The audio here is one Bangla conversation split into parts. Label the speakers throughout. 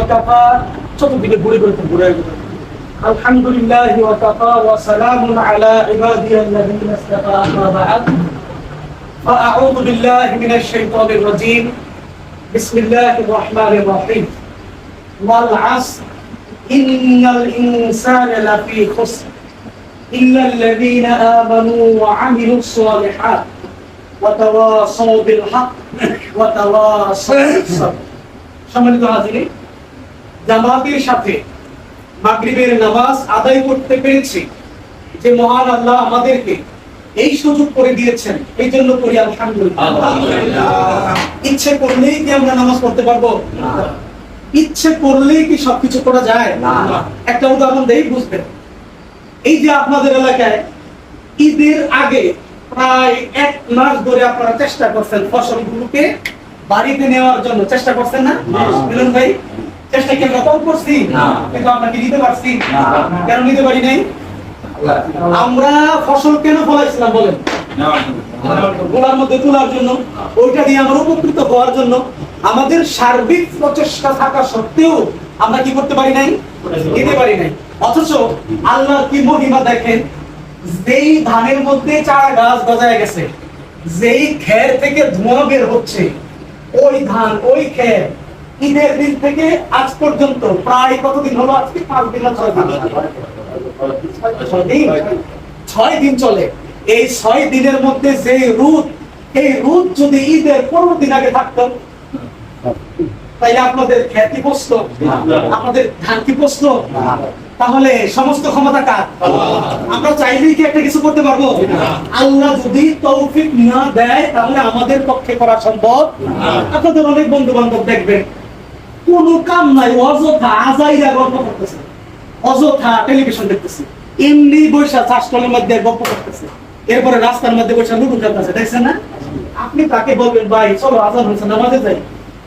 Speaker 1: ওয়াকাফা চতুর্দিকে ঘুরে ঘুরে আলহামদুলিল্লাহ ওয়াকাফা ওয়া সালামুন আলা ইবাদিয়াল্লাযিনা ইসতাফা আম্মা বা'দ ফাআউযু বিল্লাহি মিনাশ শাইতানির রাজীম বিসমিল্লাহির রাহমানির রাহিম ওয়াল আসর ইন্নাল ইনসানা লাফী খুসর ইল্লাল্লাযীনা আমানু ওয়া আমিলুস সালিহাত ওয়া তাওয়াসাউ বিল হক ওয়া তাওয়াসাউ বিস সাবর। সম্মানিত হাজিরিন, জামাতের সাথে মাগরিবের নামাজ আদায় করতে পেরেছি যে মহান আল্লাহ আমাদেরকে এই সুযোগ করে দিয়েছেন, এই জন্য করি আলহামদুলিল্লাহ। ইচ্ছে করলেই কি আমরা নামাজ পড়তে পারবো? ইচ্ছে করলেই কি সবকিছু করা যায়? একটা উদাহরণ দেই, বুঝবেন। এই যে আপনাদের এলাকায় ঈদের আগে প্রায় 1 মাস ধরে আপনারা চেষ্টা করছেন ফসলগুলোকে বাড়িতে নেওয়ার জন্য, চেষ্টা করছেন না মিলন ভাই? চেষ্টা কি আমরা কম করছি? কিন্তু আমরা কি নিতে পারছি? কেন নিতে পারি নাই? আমরা ফসল কেন ফলাইছিলাম বলেন? গোলার মধ্যে তোলার জন্য, ওইটা দিয়ে আমরা উপকৃত হওয়ার জন্য। আমাদের সার্বিক প্রচেষ্টা থাকা সত্ত্বেও আমরা কি করতে পারি নাই? নিতে পারি নাই। অথচ আল্লাহ কি মহিমা দেখেন, যেই ধানের মধ্যে চারা গাছ গজায় গেছে, যেই খের থেকে ধোঁয়া বের হচ্ছে, ওই ধান ওই খের ঈদের দিন থেকে আজ পর্যন্ত প্রায় কতদিন হলো? আজকে 5 দিন না 6 দিন? 6 দিন চলে। এই 6 দিনের মধ্যে যে রোদ, এই রোদ যদি ঈদের 15 দিন আগে থাকতো, তাইলে আপনাদের খেত কি পচত? আপনাদের ধান কি পচত? তাহলে সমস্ত ক্ষমতা কার? আমরা চাইলেই কি একটা কিছু করতে পারবো? আল্লাহ যদি তৌফিক না দেয় তাহলে আমাদের পক্ষে করা সম্ভব। আপনাদের অনেক বন্ধু বান্ধব দেখবেন কোনো কাম নাই, অযথা আজাইরা গল্প করতেছে, অযথা টেলিভিশন দেখতেছে, এমনি বৈশা চাষটলের মধ্যে গল্প করতেছে, এরপরে রাস্তার মধ্যে বৈশা লুডু খেলতেছে, দেখছেন না? আপনি তাকে বলবেন ভাই চলো আজান হয়েছে নামাজে যাই,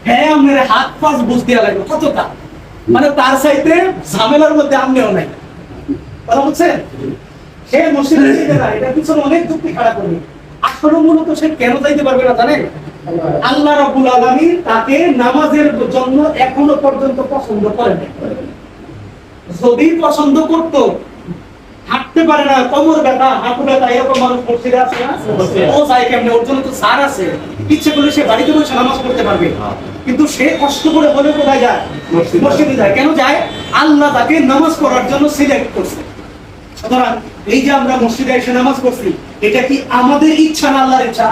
Speaker 1: হ্যাঁ আমার হাত পাঁচ বুঝ দিয়া লাগবে, কতটা মানে তার চাইতে ঝামেলার মধ্যে আমনেও নাই। কথা বুঝছেন? সে মসজিদে যেতে না, এটা পিছনে অনেক যুক্তি খাড়া করবে। আসলে মূলত সে কেন যাইতে পারবে না জানেন? আল্লাহ রাব্বুল আলামিন তাকে নামাজের জন্য এখনো পর্যন্ত পছন্দ করেন। যদি পছন্দ করত, হাঁটতে পারে না, কোমর ব্যথা, হাঁটু ব্যথা, এরকম মানুষ মসজিদে আছে না? ও যায় কেমনে? ওর জন্য তো সার আছে, ইচ্ছে করলে সে বাড়িতে বসে নামাজ পড়তে পারবে। কিন্তু সে কষ্ট করে হলে কোথায় যায়? মসজিদে যায়। কেন যায়? আল্লাহ তাকে নামাজ পড়ার জন্য সিলেক্ট করছে। সুতরাং এই যে আমরা মসজিদে এসে নামাজ পড়ছি, এটা কি আমাদের ইচ্ছা না আল্লাহর ইচ্ছা?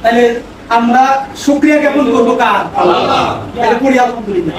Speaker 1: তাহলে আমরা শুকরিয়া জ্ঞাপন করবো কার? আল্লাহ। তাহলে পড়ি আলহামদুলিল্লাহ।